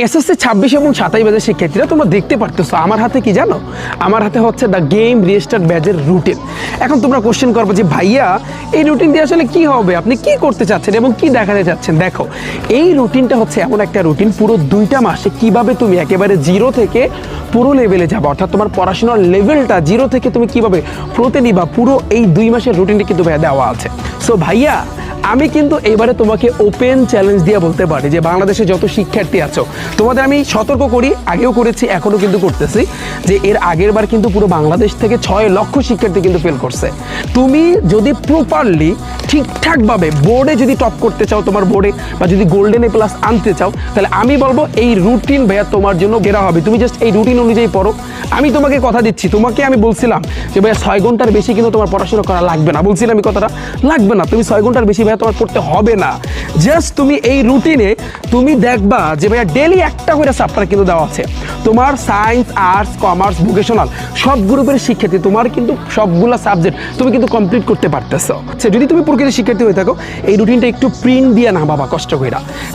SSC 26 এবং 27 ব্যাচের শিক্ষার্থীরা তোমরা দেখতে পারতেছো আমার হাতে কি জানো, আমার হাতে হচ্ছে দ্য গেম রিস্টার্ট ব্যাচের রুটিন। এখন তোমরা কোশ্চেন করবে যে ভাইয়া এই রুটিন দিয়ে আসলে কি হবে, আপনি কি করতে চাচ্ছেন এবং কি দেখাতে চাচ্ছেন। দেখো এই রুটিনটা হচ্ছে এমন একটা রুটিন, পুরো 2টা মাসে কিভাবে তুমি একেবারে জিরো থেকে পুরো লেভেলে যাবে, অর্থাৎ তোমার পড়াশোনার লেভেলটা জিরো থেকে তুমি কিভাবে প্রতি নিবা, পুরো এই 2 মাসের রুটিনটা কিন্তু দেওয়া আছে। সো ভাইয়া আমি কিন্তু এবারে তোমাকে ওপেন চ্যালেঞ্জ দিয়ে বলতে পারি যে বাংলাদেশে যত শিক্ষার্থী আছো তোমাদের আমি সতর্ক করি, আগেও করেছি এখনও কিন্তু করতেছি, যে এর আগের বার কিন্তু পুরো বাংলাদেশ থেকে 6 লক্ষ শিক্ষার্থী কিন্তু ফেল করছে। তুমি যদি প্রপারলি ঠিকঠাকভাবে বোর্ডে যদি টপ করতে চাও, তোমার বোর্ডে বা যদি গোল্ডেন এ প্লাস আনতে চাও, তাহলে আমি বলবো এই রুটিন ভাইয়া তোমার জন্য বেরা হবে। তুমি জাস্ট এই রুটিন অনুযায়ী পড়ো। আমি তোমাকে কথা দিচ্ছি, তোমাকে আমি বলছিলাম যে ভাইয়া 6 ঘন্টার বেশি কিন্তু তোমার পড়াশোনা করা লাগবে না, বলছিলাম আমি কথাটা, লাগবে না, তুমি 6 ঘন্টার বেশি ভাইয়া তোমার পড়তে হবে না। জাস্ট তুমি এই রুটিনে তুমি দেখবা যে ভাইয়া ডেলি একটা করে চ্যাপ্টার কিন্তু দেওয়া আছে, তোমার সায়েন্স, আর্টস, কমার্স, ভোকেশনাল সব গ্রুপের শিক্ষার্থী, তোমার কিন্তু সবগুলা সাবজেক্ট তুমি কিন্তু কমপ্লিট করতে পারতেছো। যদি তুমি প্রকৃতির শিক্ষার্থী হয়ে থাকো এই রুটিনটা একটু প্রিন্ট দিয়ে না বাবা, কষ্ট করে,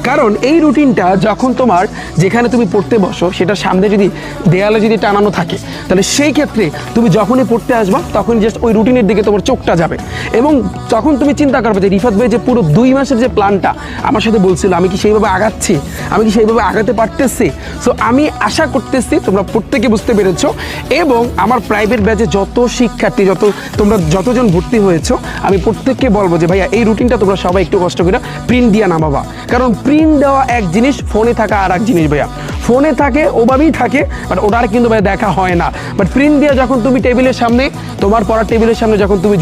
কারণ এই রুটিনটা যখন তোমার যেখানে তুমি পড়তে বসো সেটার সামনে যদি দেয়ালে যদি টানানো থাকে, তাহলে সেই ক্ষেত্রে তুমি যখনই পড়তে আসবা তখন জাস্ট ওই রুটিনের দিকে তোমার চোখটা যাবে এবং তখন তুমি চিন্তা করবে যে রিফাত ভাই যে পুরো 2 মাসের যে প্ল্যানটা আমার সাথে বলছিল আমি কি সেইভাবে আগাচ্ছি, আমি কি সেইভাবে আগাতে পারতেছি। সো আমি আশা করতেছি তোমরা প্রত্যেকে বুঝতে পেরেছো এবং আমার প্রাইভেট ব্যাচে যত শিক্ষার্থী তোমরা যতজন ভর্তি হয়েছো আমি প্রত্যেককে বলবো যে ভাইয়া এই রুটিনটা তোমরা সবাই একটু কষ্ট করে প্রিন্ট দিয়া না বাবা, কারণ প্রিন্ট দেওয়া এক জিনিস, ফোনে থাকা আর এক জিনিস ভাইয়া। ফোনে থাকে ওভাবেই থাকে, বাট ওটার কিন্তু ভাই দেখা হয় না, বাট প্রিন্ট দিয়ে যখন তুমি টেবিলের সামনে, তোমার পড়ার টেবিলের সামনে যখন তুমি